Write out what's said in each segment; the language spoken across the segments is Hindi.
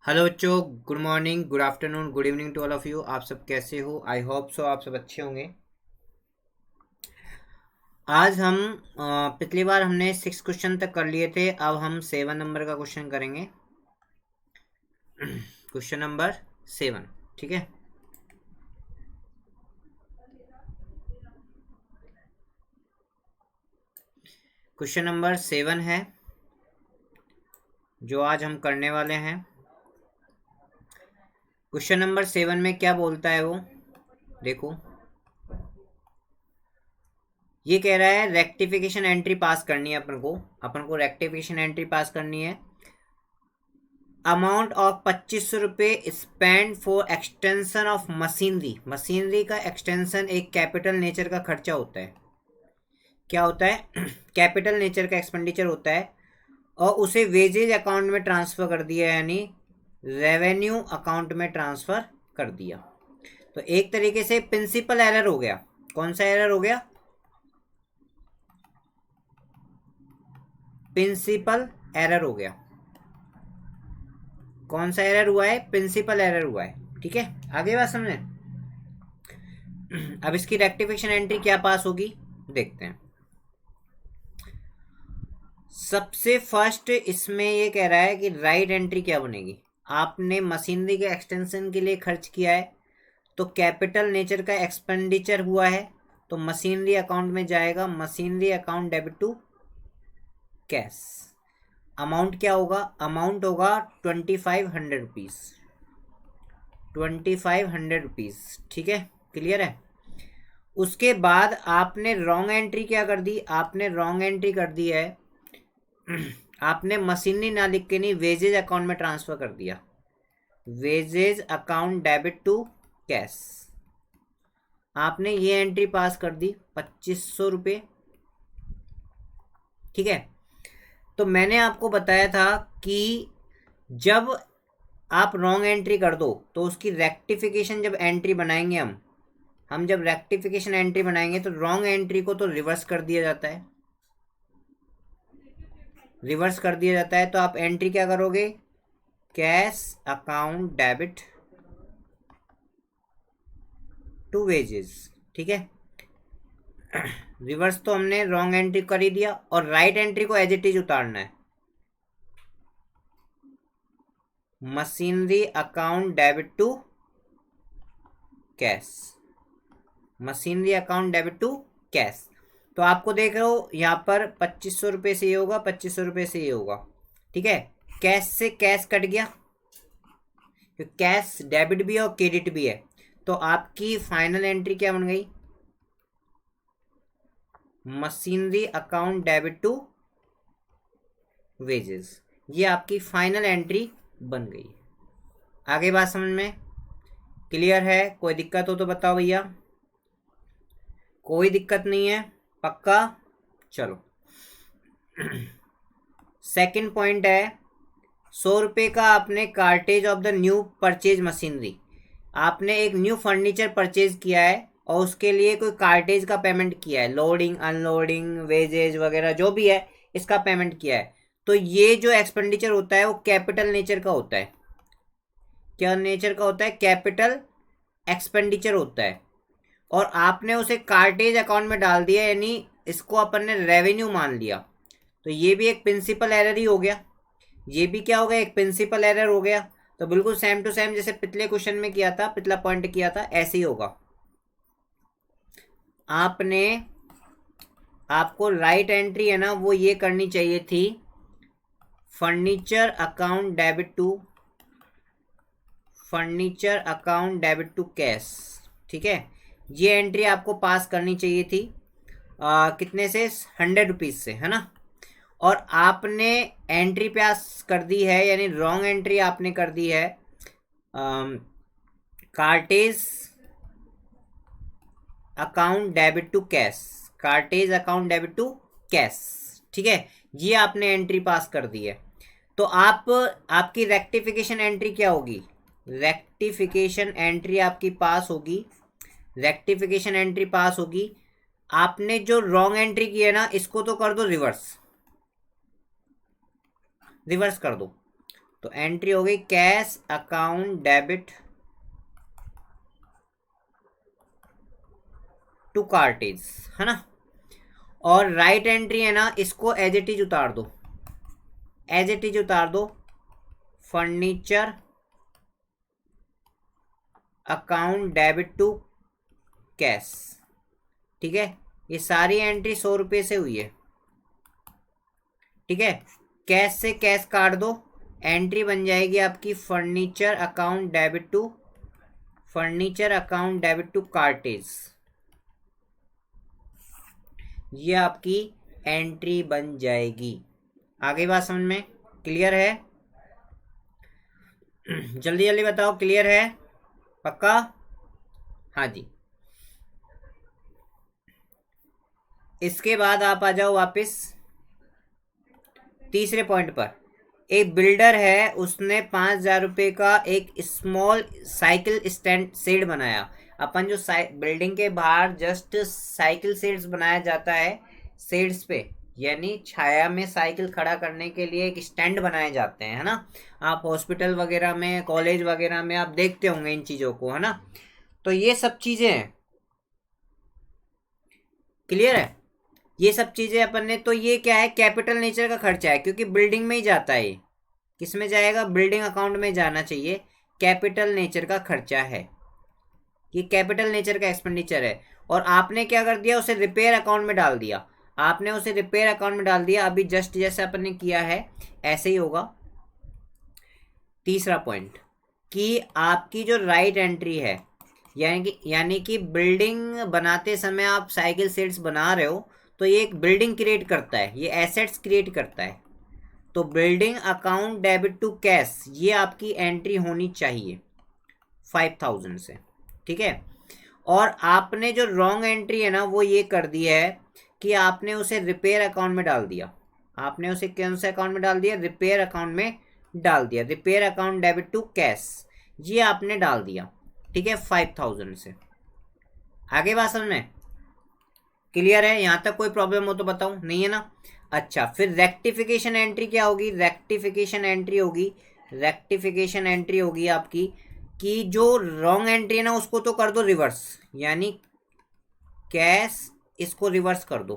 हेलो बच्चों, good morning, good afternoon, good evening to all of you. आप सब कैसे हो? आई होप सो आप सब अच्छे होंगे। आज हम पिछली बार हमने 6 क्वेश्चन तक कर लिए थे। अब हम 7 नंबर का क्वेश्चन करेंगे। Question number 7। ठीक है। क्वेश्चन नंबर 7 है जो आज हम करने वाले हैं। क्वेश्चन नंबर 7 में क्या बोलता है वो देखो। ये कह रहा है रेक्टिफिकेशन एंट्री पास करनी है अपन को रेक्टिफिकेशन एंट्री पास करनी है। अमाउंट ऑफ 2500 रुपये spend for extension of machinery का एक्सटेंशन एक कैपिटल नेचर का खर्चा होता है। क्या होता है? कैपिटल नेचर का एक्सपेंडिचर होता है और उसे वेजेज अकाउंट में ट्रांसफर कर दिया, यानी रेवेन्यू अकाउंट में ट्रांसफर कर दिया। तो एक तरीके से प्रिंसिपल एरर हो गया। कौन सा एरर हो गया? प्रिंसिपल एरर हो गया। कौन सा एरर हुआ है? प्रिंसिपल एरर हुआ है। ठीक है, आगे बात समझे। अब इसकी रेक्टिफिकेशन एंट्री क्या पास होगी देखते हैं। सबसे फर्स्ट इसमें ये कह रहा है कि राइट एंट्री क्या बनेगी। आपने मशीनरी के एक्सटेंशन के लिए खर्च किया है तो कैपिटल नेचर का एक्सपेंडिचर हुआ है, तो मशीनरी अकाउंट में जाएगा। Machinery account debit to cash. Amount क्या होगा? अमाउंट होगा 2500 रुपीज़। 2500 रुपीज़। ठीक है, क्लियर है। उसके बाद आपने रॉन्ग एंट्री क्या कर दी? आपने रॉन्ग एंट्री कर दी है आपने मशीनरी ना लिख के नहीं वेजेज अकाउंट में ट्रांसफर कर दिया। Wages account debit to cash. आपने ये एंट्री पास कर दी 2500 रुपये। ठीक है। तो मैंने आपको बताया था कि जब आप रॉन्ग एंट्री कर दो तो उसकी रेक्टिफिकेशन जब एंट्री बनाएंगे हम जब रेक्टिफिकेशन एंट्री बनाएंगे तो रॉन्ग एंट्री को तो रिवर्स कर दिया जाता है। रिवर्स कर दिया जाता है तो आप एंट्री क्या करोगे? Cash account debit to wages. ठीक है। रिवर्स तो हमने रॉन्ग एंट्री कर ही दिया और राइट एंट्री को एज इट इज उतारना है। Machinery account debit to cash. Machinery account debit to cash. तो आपको देख रहे हो यहाँ पर 2500 रुपये से ये होगा, 2500 रुपये से ये होगा। ठीक है। कैश से कैश कट गया, तो कैश डेबिट भी है और क्रेडिट भी है। तो आपकी फाइनल एंट्री क्या बन गई? Machinery account debit to wages. ये आपकी फाइनल एंट्री बन गई। आगे बात समझ में क्लियर है? कोई दिक्कत हो तो बताओ भैया। कोई दिक्कत नहीं है? पक्का? चलो। सेकंड पॉइंट है 100 रुपये का आपने cartage of the new purchase machinery. आपने एक न्यू फर्नीचर परचेज किया है और उसके लिए कोई कार्टेज का पेमेंट किया है, लोडिंग अनलोडिंग वेजेज वगैरह जो भी है इसका पेमेंट किया है। तो ये जो एक्सपेंडिचर होता है वो कैपिटल नेचर का होता है। क्या नेचर का होता है? कैपिटल एक्सपेंडिचर होता है। और आपने उसे कार्टेज अकाउंट में डाल दिया, यानी इसको अपन ने रेवेन्यू मान लिया। तो ये भी एक प्रिंसिपल एरर ही हो गया। ये भी क्या हो गया? एक प्रिंसिपल एरर हो गया। तो बिल्कुल सेम टू सेम जैसे पिछले क्वेश्चन में किया था, पिछला पॉइंट किया था, ऐसे ही होगा। आपको राइट एंट्री है ना वो ये करनी चाहिए थी, furniture account debit to cash. ठीक है। ये एंट्री आपको पास करनी चाहिए थी कितने से? 100 रुपीज़ से, है ना। और आपने एंट्री पास कर दी है, यानी रॉन्ग एंट्री आपने कर दी है cartage account debit to cash. Cartage account debit to cash. ठीक है, ये आपने एंट्री पास कर दी है। तो आपकी रेक्टिफिकेशन एंट्री क्या होगी? रेक्टिफिकेशन एंट्री आपकी पास होगी। रेक्टिफिकेशन एंट्री पास होगी। आपने जो रॉन्ग एंट्री की है ना इसको तो कर दो रिवर्स। रिवर्स कर दो। तो एंट्री हो गई cash account debit to cartage, है ना। और राइट एंट्री है ना, इसको एज इट इज उतार दो, एज इट इज उतार दो, furniture account debit to cash. ठीक है, ये सारी एंट्री 100 रुपये से हुई है। ठीक है, कैश से कैश काट दो, एंट्री बन जाएगी आपकी furniture account debit to, furniture account debit to cartage. ये आपकी एंट्री बन जाएगी। आगे बात समझ में क्लियर है? जल्दी जल्दी बताओ, क्लियर है? पक्का? हाँ जी। इसके बाद आप आ जाओ वापस तीसरे पॉइंट पर। एक बिल्डर है, उसने 5,000 रुपये का एक स्मॉल साइकिल स्टैंड शेड बनाया। अपन जो बिल्डिंग के बाहर जस्ट साइकिल शेड्स बनाया जाता है, शेड्स पे यानी छाया में साइकिल खड़ा करने के लिए एक स्टैंड बनाए जाते हैं, है ना। आप हॉस्पिटल वगैरह में, कॉलेज वगैरह में आप देखते होंगे इन चीज़ों को, है ना। तो ये सब चीज़ें हैं, क्लियर है? ये सब चीज़ें अपन ने, तो ये क्या है, कैपिटल नेचर का खर्चा है, क्योंकि बिल्डिंग में ही जाता है। किस में जाएगा? बिल्डिंग अकाउंट में जाना चाहिए। कैपिटल नेचर का खर्चा है, ये कैपिटल नेचर का एक्सपेंडिचर है। और आपने क्या कर दिया, उसे रिपेयर अकाउंट में डाल दिया। आपने उसे रिपेयर अकाउंट में डाल दिया, अभी जस्ट जैसे अपन ने किया है ऐसे ही होगा। तीसरा पॉइंट कि आपकी जो राइट एंट्री है, यानी कि बिल्डिंग बनाते समय आप साइकिल शेड्स बना रहे हो, तो ये एक बिल्डिंग क्रिएट करता है, ये एसेट्स क्रिएट करता है। तो building account debit to cash, ये आपकी एंट्री होनी चाहिए 5,000 से। ठीक है, और आपने जो रॉन्ग एंट्री है ना, वो ये कर दी है कि आपने उसे रिपेयर अकाउंट में डाल दिया। आपने उसे कौन से अकाउंट में डाल दिया? रिपेयर अकाउंट में डाल दिया। Repair account debit to cash, ये आपने डाल दिया। ठीक है, 5,000 से। आगे बात समझ में क्लियर है? यहाँ तक कोई प्रॉब्लम हो तो बताऊं, नहीं है ना? अच्छा, फिर रेक्टिफिकेशन एंट्री क्या होगी? रेक्टिफिकेशन एंट्री होगी आपकी कि जो रॉन्ग एंट्री है ना, उसको तो कर दो रिवर्स, यानी कैश इसको रिवर्स कर दो।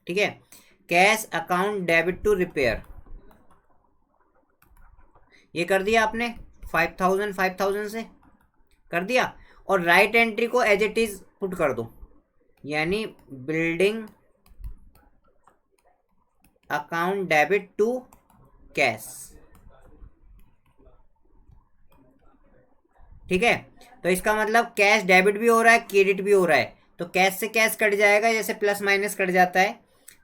ठीक है, cash account debit to repair, ये कर दिया आपने 5,000 से कर दिया। और राइट एंट्री को एज इट इज पुट कर दो, यानी building account debit to cash. ठीक है, तो इसका मतलब कैश डेबिट भी हो रहा है, क्रेडिट भी हो रहा है। तो कैश से कैश कट जाएगा, जैसे प्लस माइनस कट जाता है।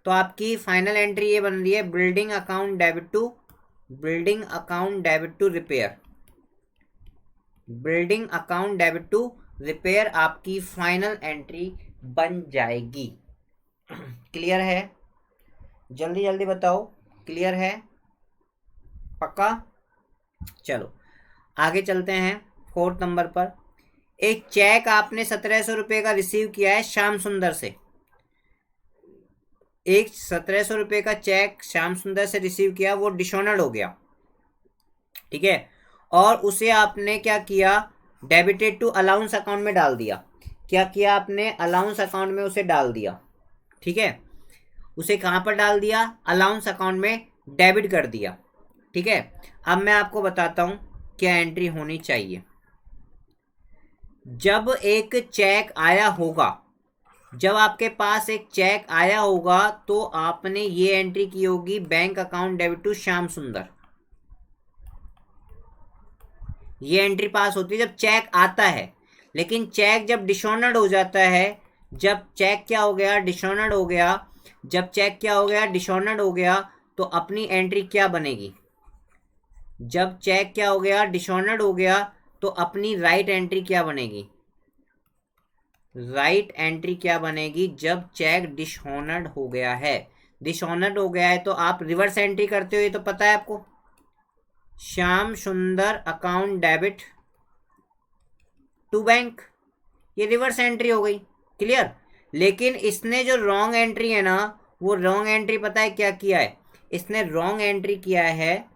तो आपकी फाइनल एंट्री ये बन रही है building account debit to repair. Building account debit to repair आपकी फाइनल एंट्री बन जाएगी। क्लियर है? जल्दी जल्दी बताओ, क्लियर है? पक्का? चलो आगे चलते हैं 4th नंबर पर। एक चेक आपने 1,700 रुपये का रिसीव किया है श्याम सुंदर से। एक 1,700 रुपये का चेक श्याम सुंदर से रिसीव किया, वो डिसऑनर्ड हो गया। ठीक है, और उसे आपने क्या किया, डेबिटेड टू अलाउंस अकाउंट में डाल दिया। क्या किया आपने? अलाउंस अकाउंट में उसे डाल दिया। ठीक है, उसे कहाँ पर डाल दिया? अलाउंस अकाउंट में डेबिट कर दिया। ठीक है, अब मैं आपको बताता हूँ क्या एंट्री होनी चाहिए। जब एक चेक आया होगा, जब आपके पास एक चेक आया होगा, तो आपने ये एंट्री की होगी bank account debit to Shyam Sundar. ये एंट्री पास होती है जब चेक आता है। लेकिन चेक जब डिसऑनर्ड हो जाता है, जब चेक क्या हो गया? डिसऑनर्ड हो गया। जब चेक क्या हो गया? डिसऑनर्ड हो गया, तो अपनी एंट्री क्या बनेगी? जब चेक क्या हो गया? डिसऑनर्ड हो गया, तो अपनी राइट एंट्री क्या बनेगी? राइट एंट्री क्या बनेगी जब चेक डिसऑनर्ड हो गया है? डिसऑनर्ड हो गया है तो आप रिवर्स एंट्री करते हो, ये तो पता है आपको। Shyam Sundar account debit to bank, ये रिवर्स एंट्री हो गई। क्लियर? लेकिन इसने जो रॉन्ग एंट्री है ना, वो रॉन्ग एंट्री पता है क्या किया है? इसने रॉन्ग एंट्री किया है,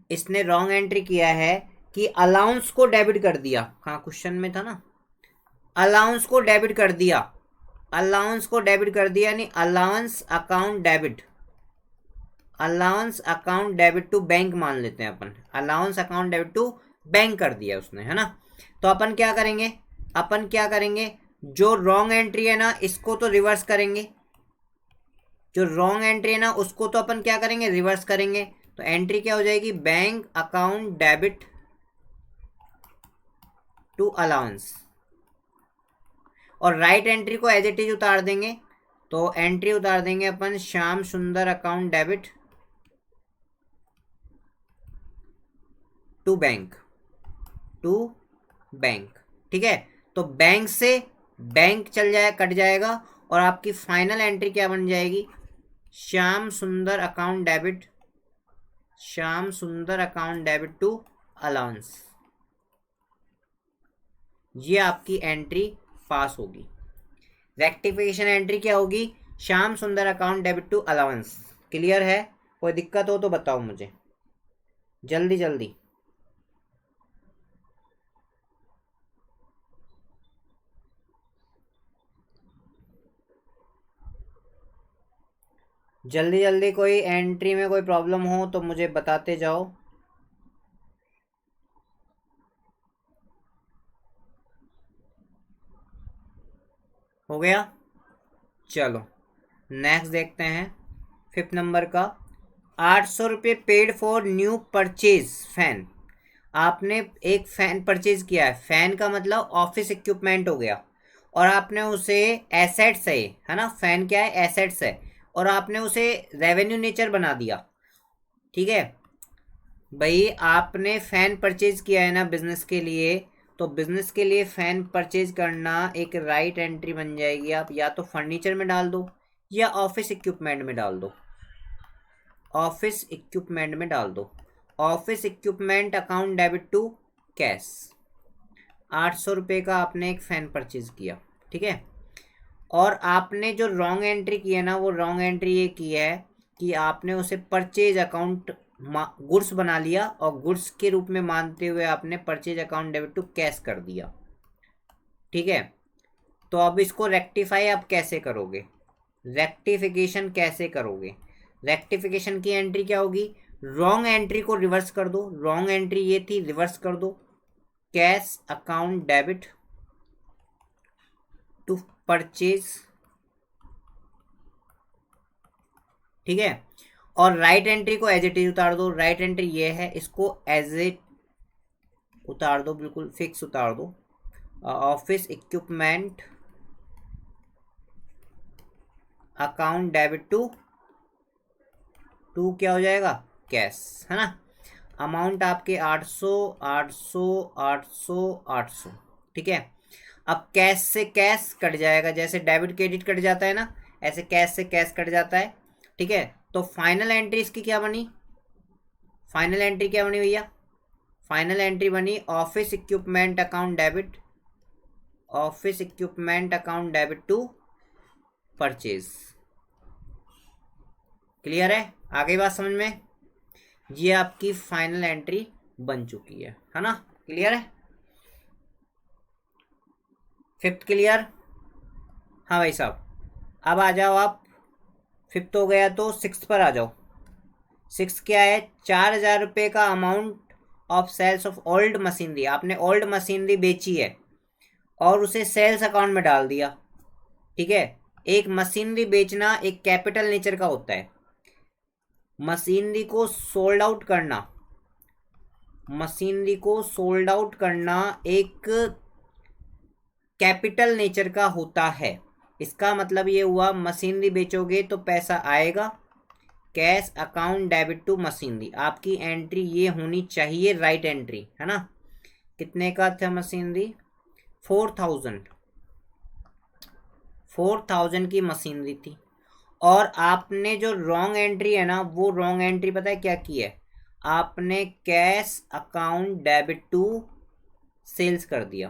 इसने रॉन्ग एंट्री किया है कि अलाउंस को डेबिट कर दिया। हाँ, क्वेश्चन में था ना, अलाउंस को डेबिट कर दिया, अलाउंस को डेबिट कर दिया, यानी allowance account debit, allowance account debit to bank मान लेते हैं अपन, allowance account debit to bank कर दिया उसने, है ना। तो अपन क्या करेंगे, अपन क्या करेंगे, जो रॉन्ग एंट्री है ना इसको तो रिवर्स करेंगे, जो रॉन्ग एंट्री है ना उसको तो अपन क्या करेंगे, रिवर्स करेंगे। तो एंट्री क्या हो जाएगी, bank account debit to allowance, और राइट एंट्री को एज इट इज उतार देंगे। तो एंट्री उतार देंगे अपन, Shyam Sundar account debit to bank, to bank, ठीक है। तो बैंक से बैंक चल जाए, कट जाएगा, और आपकी फाइनल एंट्री क्या बन जाएगी, Shyam Sundar account debit, Shyam Sundar account debit to allowance. ये आपकी एंट्री पास होगी। रेक्टिफिकेशन एंट्री क्या होगी, Shyam Sundar account debit to allowance. Clear है? कोई दिक्कत हो तो बताओ मुझे जल्दी जल्दी। जल्दी जल्दी कोई एंट्री में कोई प्रॉब्लम हो तो मुझे बताते जाओ। हो गया? चलो नेक्स्ट देखते हैं, 5th नंबर का। 800 रुपये paid for new purchase fan. आपने एक फैन परचेज किया है, फैन का मतलब ऑफिस इक्विपमेंट हो गया, और आपने उसे एसेट्स है ना, फैन क्या है, एसेट्स है, और आपने उसे रेवेन्यू नेचर बना दिया। ठीक है भाई, आपने फैन परचेज किया है ना बिजनेस के लिए, तो बिजनेस के लिए फैन परचेज करना एक राइट एंट्री बन जाएगी। आप या तो फर्नीचर में डाल दो या ऑफिस इक्विपमेंट में डाल दो, ऑफिस इक्विपमेंट में डाल दो। Office equipment account debit to cash. 800 रुपये का आपने एक फैन परचेज किया, ठीक है। और आपने जो रॉन्ग एंट्री की है ना, वो रॉन्ग एंट्री ये की है कि आपने उसे परचेज अकाउंट गुड्स बना लिया, और गुड्स के रूप में मानते हुए आपने purchase account debit to cash कर दिया। ठीक है, तो अब इसको रेक्टिफाई आप कैसे करोगे, रेक्टिफिकेशन कैसे करोगे? रेक्टिफिकेशन की एंट्री क्या होगी, रॉन्ग एंट्री को रिवर्स कर दो। रॉन्ग एंट्री ये थी, रिवर्स कर दो, cash account debit to purchase, ठीक है। और राइट एंट्री को एज इट इज उतार दो। राइट एंट्री ये है, इसको एज इट उतार दो, बिल्कुल फिक्स उतार दो। Office equipment account debit to क्या हो जाएगा, कैश, है ना। अमाउंट आपके 800 800 800 800, ठीक है। अब कैश से कैश कट जाएगा, जैसे डेबिट क्रेडिट कट जाता है ना, ऐसे कैश से कैश कट जाता है, ठीक है। तो फाइनल एंट्री इसकी क्या बनी, फाइनल एंट्री क्या बनी भैया, फाइनल एंट्री बनी office equipment account debit, office equipment account debit to purchase. Clear है? आगे बात समझ में? ये आपकी फाइनल एंट्री बन चुकी है ना। क्लियर है? 5th clear? हाँ भाई साहब, अब आ जाओ आप, 5th हो गया तो 6th पर आ जाओ। 6th क्या है, 4000 रुपये का amount of sales of old machinery. आपने ओल्ड मशीनरी बेची है और उसे सेल्स अकाउंट में डाल दिया, ठीक है। एक मशीनरी बेचना एक कैपिटल नेचर का होता है, मशीनरी को सोल्ड आउट करना, मशीनरी को सोल्ड आउट करना एक कैपिटल नेचर का होता है। इसका मतलब ये हुआ, मशीनरी बेचोगे तो पैसा आएगा, cash account debit to machinery. आपकी एंट्री ये होनी चाहिए, राइट एंट्री, है ना। कितने का था मशीनरी, 4000 की मशीनरी थी। और आपने जो रॉन्ग एंट्री है ना, वो रॉन्ग एंट्री पता है क्या की है, आपने cash account debit to sales कर दिया,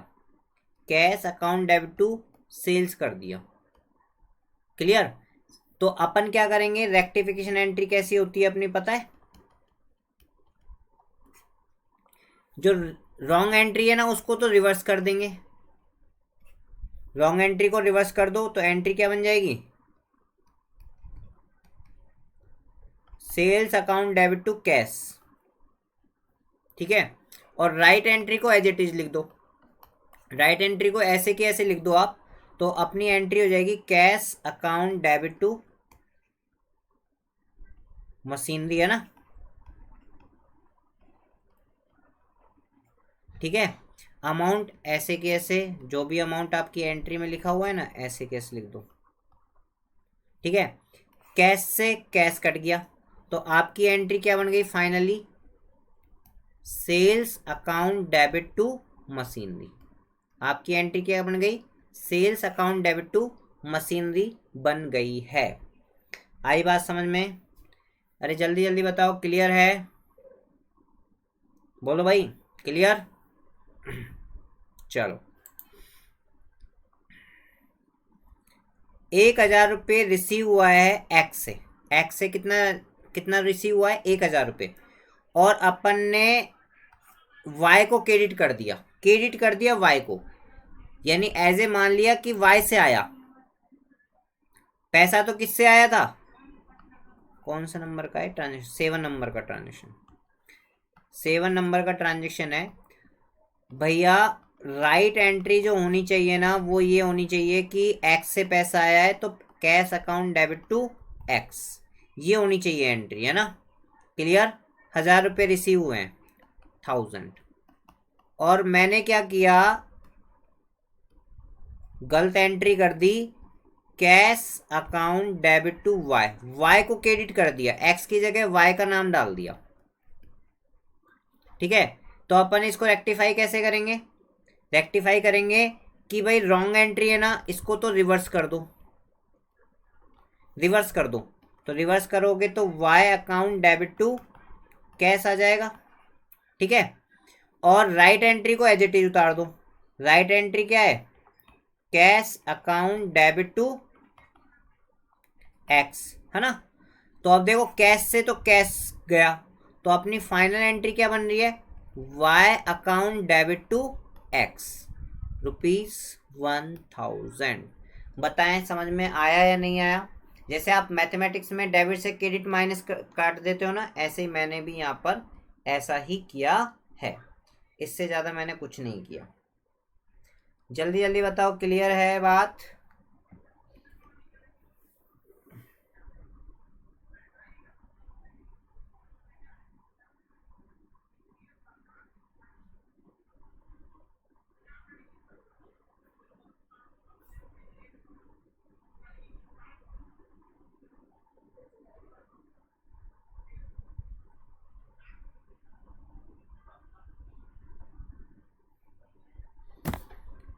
cash account debit to sales कर दिया। क्लियर? तो अपन क्या करेंगे, रेक्टिफिकेशन एंट्री कैसी होती है अपनी पता है? जो रॉन्ग एंट्री है ना उसको तो रिवर्स कर देंगे, रॉन्ग एंट्री को रिवर्स कर दो तो एंट्री क्या बन जाएगी, sales account debit to cash, ठीक है। और राइट एंट्री को एज इट इज लिख दो, राइट एंट्री को ऐसे के ऐसे लिख दो आप, तो अपनी एंट्री हो जाएगी cash account debit to machinery, है ना, ठीक है। अमाउंट ऐसे के ऐसे, जो भी अमाउंट आपकी एंट्री में लिखा हुआ है ना ऐसे के ऐसे लिख दो, ठीक है। कैश से कैश कट गया तो आपकी एंट्री क्या बन गई finally, sales account debit to machinery. आपकी एंट्री क्या बन गई, sales account debit to machinery बन गई है। आई बात समझ में? अरे जल्दी जल्दी बताओ, क्लियर है? बोलो भाई क्लियर। चलो, 1,000 रुपये रिसीव हुआ है एक्स से, एक्स से कितना कितना रिसीव हुआ है, 1,000 रुपये, और अपन ने वाई को क्रेडिट कर दिया, क्रेडिट कर दिया वाई को, यानी एज ए मान लिया कि वाई से आया पैसा, तो किससे आया था, कौन सा नंबर का है ट्रांजेक्शन, 7 नंबर का ट्रांजेक्शन, 7 नंबर का ट्रांजेक्शन है भैया। राइट एंट्री जो होनी चाहिए ना वो ये होनी चाहिए कि एक्स से पैसा आया है तो cash account debit to X, ये होनी चाहिए एंट्री, है ना, क्लियर। 1,000 रुपये रिसीव हुए हैं, 1000, और मैंने क्या किया, गलत एंट्री कर दी, cash account debit to Y, Y को क्रेडिट कर दिया, एक्स की जगह वाई का नाम डाल दिया, ठीक है। तो अपन इसको रेक्टिफाई कैसे करेंगे, रेक्टिफाई करेंगे कि भाई रॉन्ग एंट्री है ना, इसको तो रिवर्स कर दो, रिवर्स कर दो, तो रिवर्स करोगे तो Y account debit to cash आ जाएगा, ठीक है। और राइट एंट्री को एज इट इज उतार दो, राइट एंट्री क्या है, cash account debit to X, है ना। तो अब देखो कैश से तो कैश गया, तो अपनी फाइनल एंट्री क्या बन रही है, Y account debit to X, ₹1000। बताएं समझ में आया या नहीं आया? जैसे आप मैथमेटिक्स में डेबिट से क्रेडिट माइनस काट देते हो ना, ऐसे ही मैंने भी यहाँ पर ऐसा ही किया है, इससे ज़्यादा मैंने कुछ नहीं किया। जल्दी जल्दी बताओ, क्लियर है बात?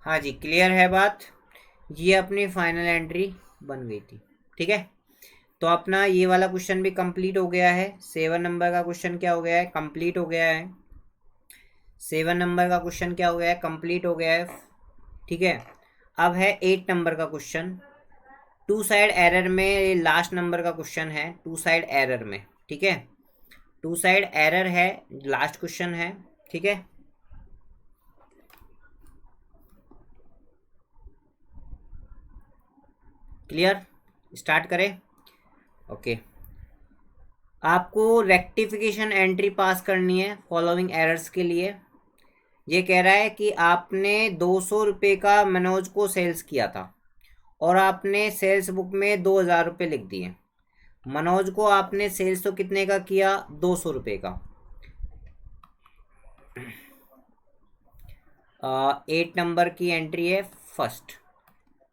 हाँ जी, क्लियर है बात। ये अपनी फाइनल एंट्री बन गई थी, ठीक है। तो अपना ये वाला क्वेश्चन भी कंप्लीट हो गया है, 7 नंबर का क्वेश्चन क्या हो गया है, कंप्लीट हो गया है। 7 नंबर का क्वेश्चन क्या हो गया है, कंप्लीट हो गया है, ठीक है। अब है 8 नंबर का क्वेश्चन, टू साइड एरर में, लास्ट नंबर का क्वेश्चन है, टू साइड एरर में, ठीक है। टू साइड एरर है, लास्ट क्वेश्चन है, ठीक है। क्लियर, स्टार्ट करें? ओके, आपको रेक्टिफिकेशन एंट्री पास करनी है फॉलोइंग एरर्स के लिए। ये कह रहा है कि आपने 200 रुपये का मनोज को सेल्स किया था और आपने सेल्स बुक में 2,000 रुपये लिख दिए। मनोज को आपने सेल्स तो कितने का किया, 200 रुपये का। 8 नंबर की एंट्री है फर्स्ट,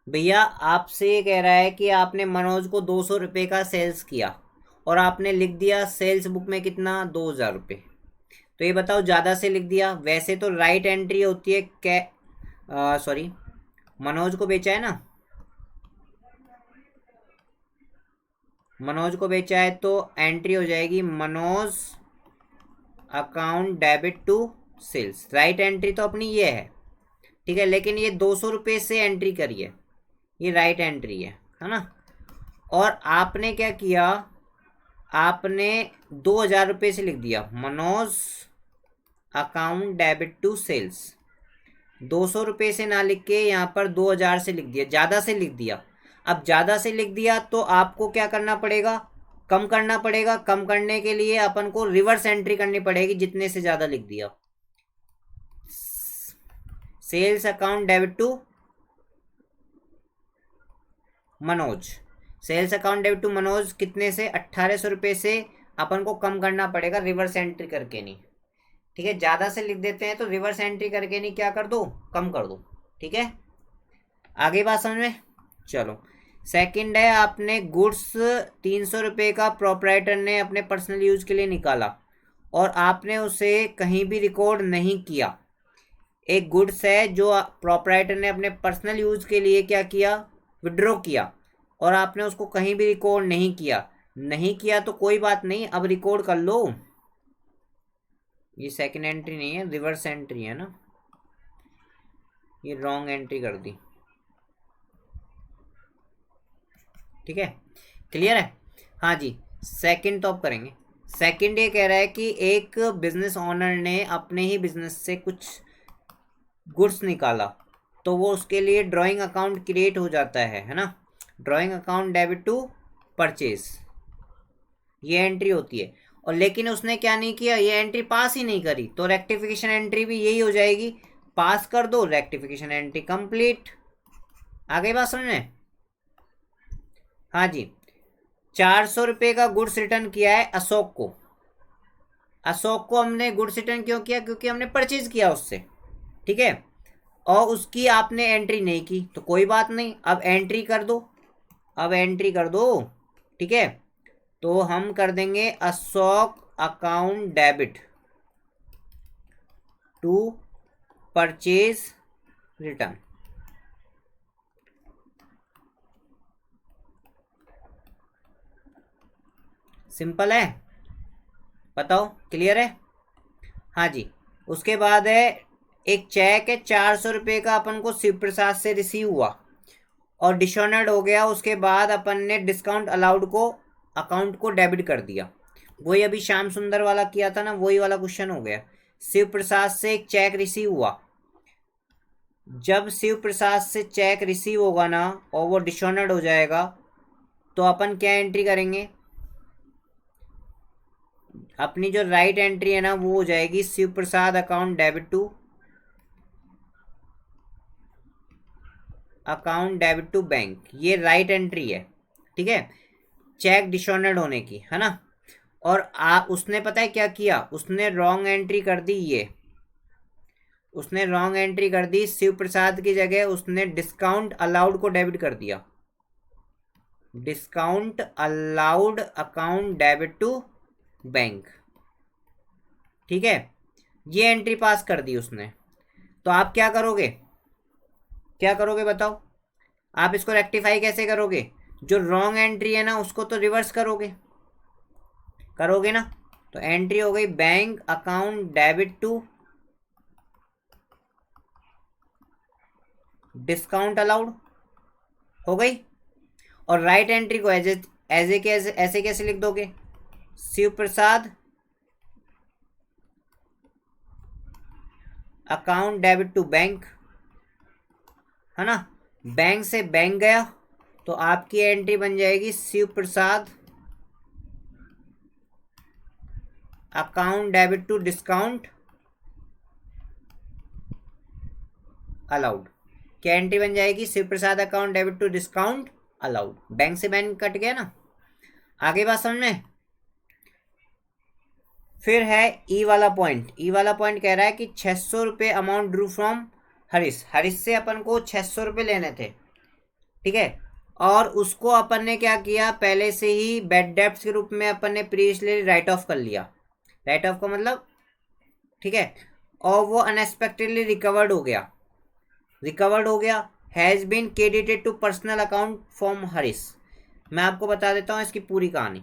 भैया आपसे ये कह रहा है कि आपने मनोज को 200 रुपये का सेल्स किया और आपने लिख दिया सेल्स बुक में कितना, 2,000 रुपये। तो ये बताओ ज़्यादा से लिख दिया, वैसे तो राइट एंट्री होती है सॉरी, मनोज को बेचा है ना, मनोज को बेचा है तो एंट्री हो जाएगी Manoj account debit to sales, right entry तो अपनी ये है, ठीक है। लेकिन ये 200 रुपये से एंट्री करी है, ये राइट एंट्री है ना। और आपने क्या किया, आपने 2,000 रुपये से लिख दिया Manoj account debit to sales. 200 रुपये से ना लिख के यहाँ पर 2,000 से लिख दिया, ज़्यादा से लिख दिया। अब ज़्यादा से लिख दिया तो आपको क्या करना पड़ेगा, कम करना पड़ेगा। कम करने के लिए अपन को रिवर्स एंट्री करनी पड़ेगी, जितने से ज़्यादा लिख दिया। Sales account debit to Manoj, sales account debit to Manoj कितने से, 1,800 रुपये से अपन को कम करना पड़ेगा, रिवर्स एंट्री करके नहीं। ठीक है, ज़्यादा से लिख देते हैं तो रिवर्स एंट्री करके नहीं, क्या कर दो, कम कर दो। ठीक है, आगे बात समझ में। चलो सेकंड है, आपने गुड्स 300 रुपये का प्रोपराइटर ने अपने पर्सनल यूज के लिए निकाला और आपने उसे कहीं भी रिकॉर्ड नहीं किया। एक गुड्स है जो प्रोपराइटर ने अपने पर्सनल यूज के लिए क्या किया, विड्रॉ किया, और आपने उसको कहीं भी रिकॉर्ड नहीं किया। नहीं किया तो कोई बात नहीं, अब रिकॉर्ड कर लो। ये सेकंड एंट्री नहीं है, रिवर्स एंट्री है ना, ये रॉन्ग एंट्री कर दी। ठीक है, क्लियर है। हाँ जी, सेकंड तो अब करेंगे। सेकंड ये कह रहा है कि एक बिजनेस ओनर ने अपने ही बिजनेस से कुछ गुड्स निकाला, तो वो उसके लिए ड्राइंग अकाउंट क्रिएट हो जाता है ना। Drawing account debit to purchase, ये एंट्री होती है। और लेकिन उसने क्या नहीं किया, ये एंट्री पास ही नहीं करी, तो रेक्टिफिकेशन एंट्री भी यही हो जाएगी, पास कर दो, रेक्टिफिकेशन एंट्री कंप्लीट। आगे बात समझ में। हाँ जी, 400 रुपये का गुड्स रिटर्न किया है अशोक को। अशोक को हमने गुड्स रिटर्न क्यों किया, क्योंकि हमने परचेज किया उससे। ठीक है, और उसकी आपने एंट्री नहीं की तो कोई बात नहीं, अब एंट्री कर दो, अब एंट्री कर दो। ठीक है, तो हम कर देंगे Ashok account debit to purchase return. Simple है, बताओ क्लियर है। हाँ जी, उसके बाद है एक चेक है 400 रुपये का, अपन को शिव प्रसाद से रिसीव हुआ और डिसऑनर्ड हो गया। उसके बाद अपन ने डिस्काउंट अलाउड को अकाउंट को डेबिट कर दिया। वही अभी श्याम सुंदर वाला किया था ना, वही वाला क्वेश्चन हो गया। शिव प्रसाद से एक चेक रिसीव हुआ, जब शिव प्रसाद से चेक रिसीव होगा ना और वो डिसऑनर्ड हो जाएगा, तो अपन क्या एंट्री करेंगे, अपनी जो राइट एंट्री है ना वो हो जाएगी Shiv Prasad account debit to bank. ये राइट एंट्री है। ठीक है, चेक डिसऑनर्ड होने की, है ना। और उसने पता है क्या किया, उसने रॉन्ग एंट्री कर दी। ये उसने रॉन्ग एंट्री कर दी, शिव प्रसाद की जगह उसने डिस्काउंट अलाउड को डेबिट कर दिया। Discount allowed account debit to bank. ठीक है, ये एंट्री पास कर दी उसने। तो आप क्या करोगे, क्या करोगे बताओ, आप इसको रेक्टिफाई कैसे करोगे, जो रॉन्ग एंट्री है ना उसको तो रिवर्स करोगे, करोगे ना। तो एंट्री हो गई bank account debit to discount allowed, हो गई। और राइट एंट्री को ऐसे कैसे लिख दोगे, Shiv Prasad account debit to bank, है ना। बैंक से बैंक गया तो आपकी एंट्री बन जाएगी Shiv Prasad account debit to discount allowed. क्या एंट्री बन जाएगी, Shiv Prasad account debit to discount allowed. Bank से बैंक कट गया ना। आगे बात समझ में। फिर है ई वाला पॉइंट। ई वाला पॉइंट कह रहा है कि 600 रुपये amount Drew from Harish. Harish से अपन को 600 रुपये लेने थे। ठीक है, और उसको अपन ने क्या किया, पहले से ही बैड डेब्ट्स के रूप में अपन ने प्रीवियसली राइट ऑफ कर लिया। राइट ऑफ का मतलब, ठीक है, और वो अनएक्सपेक्टेडली रिकवर्ड हो गया। Has been credited to personal account from Harish. मैं आपको बता देता हूँ इसकी पूरी कहानी।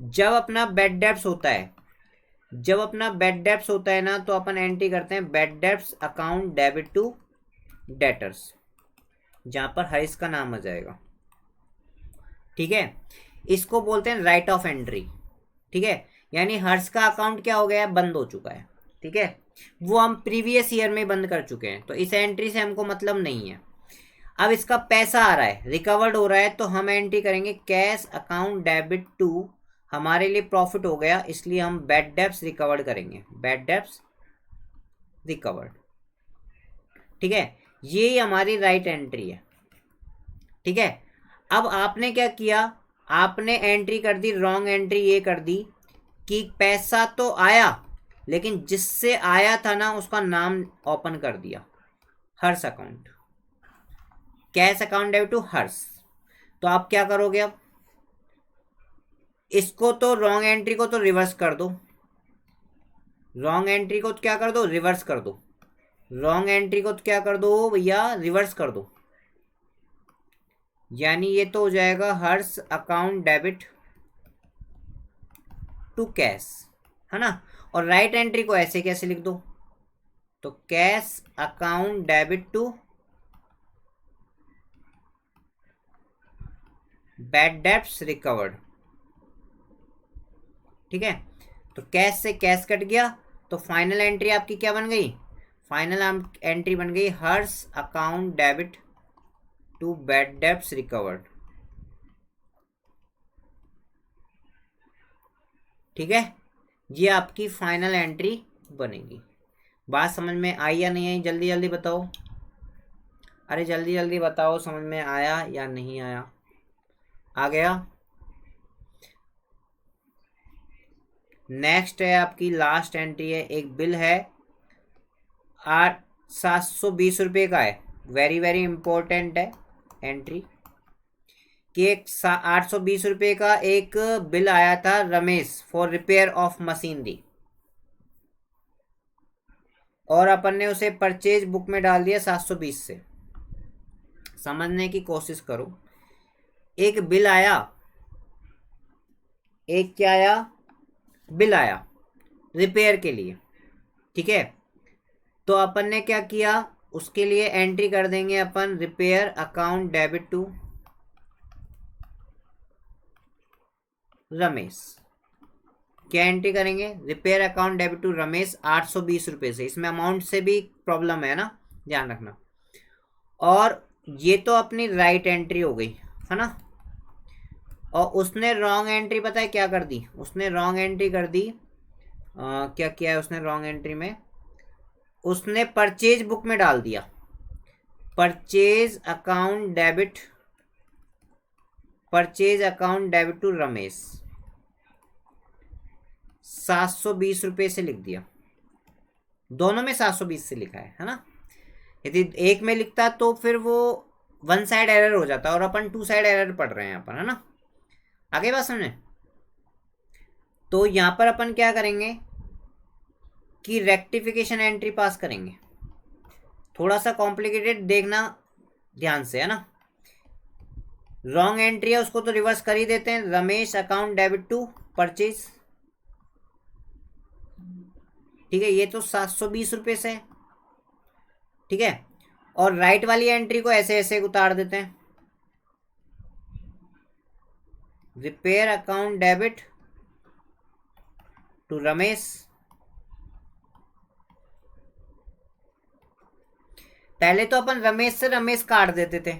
जब अपना बैड डेब्ट्स होता है ना, तो अपन एंट्री करते हैं bad debts account debit to debtors, जहां पर हरीश का नाम आ जाएगा। ठीक है, इसको बोलते हैं राइट ऑफ एंट्री। ठीक है, यानी हर्ष का अकाउंट क्या हो गया है, बंद हो चुका है। ठीक है, वो हम प्रीवियस ईयर में बंद कर चुके हैं, तो इस एंट्री से हमको मतलब नहीं है। अब इसका पैसा आ रहा है, रिकवर्ड हो रहा है, तो हम एंट्री करेंगे कैश अकाउंट डेबिट टू, हमारे लिए प्रॉफिट हो गया, इसलिए हम बैड डेब्ट्स रिकवर्ड करेंगे, बैड डेब्ट्स रिकवर्ड। ठीक है, ये हमारी राइट एंट्री है। ठीक है, अब आपने क्या किया, आपने एंट्री कर दी, रॉन्ग एंट्री ये कर दी कि पैसा तो आया लेकिन जिससे आया था ना उसका नाम ओपन कर दिया, Harsh account, cash account debit to Harsh. तो आप क्या करोगे, अब इसको तो रॉन्ग एंट्री को तो रिवर्स कर दो, रॉन्ग एंट्री को तो क्या कर दो, रिवर्स कर दो, रॉन्ग एंट्री को तो क्या कर दो भैया, रिवर्स कर दो। यानी ये तो हो जाएगा हर्ष अकाउंट डेबिट टू कैश, है ना। और राइट एंट्री को ऐसे कैसे लिख दो, तो cash account debit to bad debts recovered. ठीक है, तो कैश से कैश कट गया, तो फाइनल एंट्री आपकी क्या बन गई, फाइनल एंट्री बन गई Harsh account debit to bad debts recovered. ठीक है, ये आपकी फाइनल एंट्री बनेगी। बात समझ में आई या नहीं आई, जल्दी जल्दी बताओ, अरे जल्दी जल्दी बताओ, समझ में आया या नहीं आया, आ गया। नेक्स्ट है आपकी लास्ट एंट्री है, एक बिल है 720 रुपये का है, वेरी वेरी इंपॉर्टेंट है एंट्री कि एक 820 रुपये का एक बिल आया था Ramesh for repair of machinery, और अपन ने उसे परचेज बुक में डाल दिया 720 से। समझने की कोशिश करो, एक बिल आया, एक क्या आया, बिल आया रिपेयर के लिए। ठीक है, तो अपन ने क्या किया, उसके लिए एंट्री कर देंगे अपन repair account debit to Ramesh. क्या एंट्री करेंगे, repair account debit to Ramesh 820 रुपये से, इसमें अमाउंट से भी प्रॉब्लम है ना, ध्यान रखना। और ये तो अपनी राइट एंट्री हो गई, है ना। और उसने रॉन्ग एंट्री पता है क्या कर दी, उसने रॉन्ग एंट्री कर दी, क्या किया है उसने रॉन्ग एंट्री में, उसने परचेज बुक में डाल दिया purchase account debit to Ramesh 720 रुपये से लिख दिया, दोनों में 720 से लिखा है ना। यदि एक में लिखता तो फिर वो वन साइड एरर हो जाता, और अपन टू साइड एरर पढ़ रहे हैं अपन, है ना। आगे बात समझे, तो यहां पर अपन क्या करेंगे कि रेक्टिफिकेशन एंट्री पास करेंगे, थोड़ा सा कॉम्प्लिकेटेड देखना ध्यान से, है ना। रॉन्ग एंट्री है उसको तो रिवर्स कर ही देते हैं, Ramesh account debit to purchase. ठीक है, ये तो 720 रुपये से है। ठीक है, और राइट वाली एंट्री को ऐसे ऐसे उतार देते हैं, repair account debit to Ramesh. पहले तो अपन रमेश से रमेश काट देते थे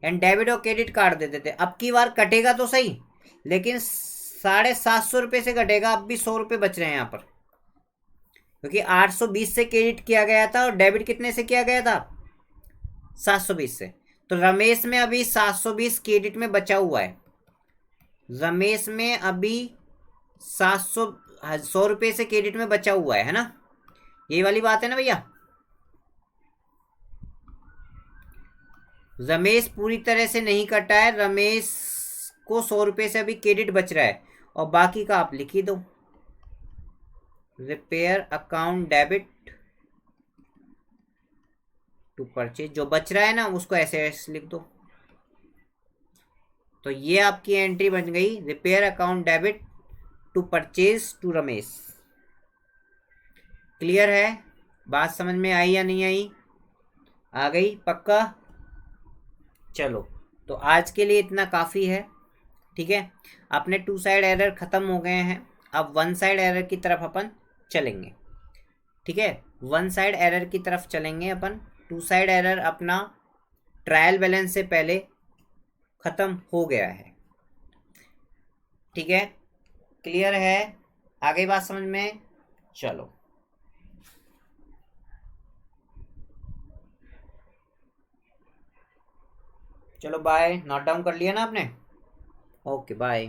एंड डेबिट और क्रेडिट काट देते थे, अब की बार कटेगा तो सही, लेकिन 750 रुपये से कटेगा, अब भी 100 रुपये बच रहे हैं यहाँ पर, क्योंकि 820 से क्रेडिट किया गया था और डेबिट कितने से किया गया था, 720 से। तो रमेश में अभी 720 क्रेडिट में बचा हुआ है, रमेश में अभी 100 रुपये से क्रेडिट में बचा हुआ है ना, यही वाली बात है ना भैया। रमेश पूरी तरह से नहीं कटा है, रमेश को 100 रुपये से अभी क्रेडिट बच रहा है, और बाकी का आप लिख ही दो, repair account debit to purchase, जो बच रहा है ना उसको ऐसे ऐसे लिख दो। तो ये आपकी एंट्री बन गई, repair account debit to purchase to Ramesh. Clear है, बात समझ में आई या नहीं आई, आ गई पक्का। चलो, तो आज के लिए इतना काफ़ी है। ठीक है, अपने टू साइड एरर खत्म हो गए हैं। अब वन साइड एरर की तरफ अपन चलेंगे। ठीक है, वन साइड एरर की तरफ चलेंगे अपन। टू साइड एरर अपना ट्रायल बैलेंस से पहले खत्म हो गया है। ठीक है, क्लियर है, आगे बात समझ में? चलो, चलो बाय। नोट डाउन कर लिया ना आपने? Okay bye.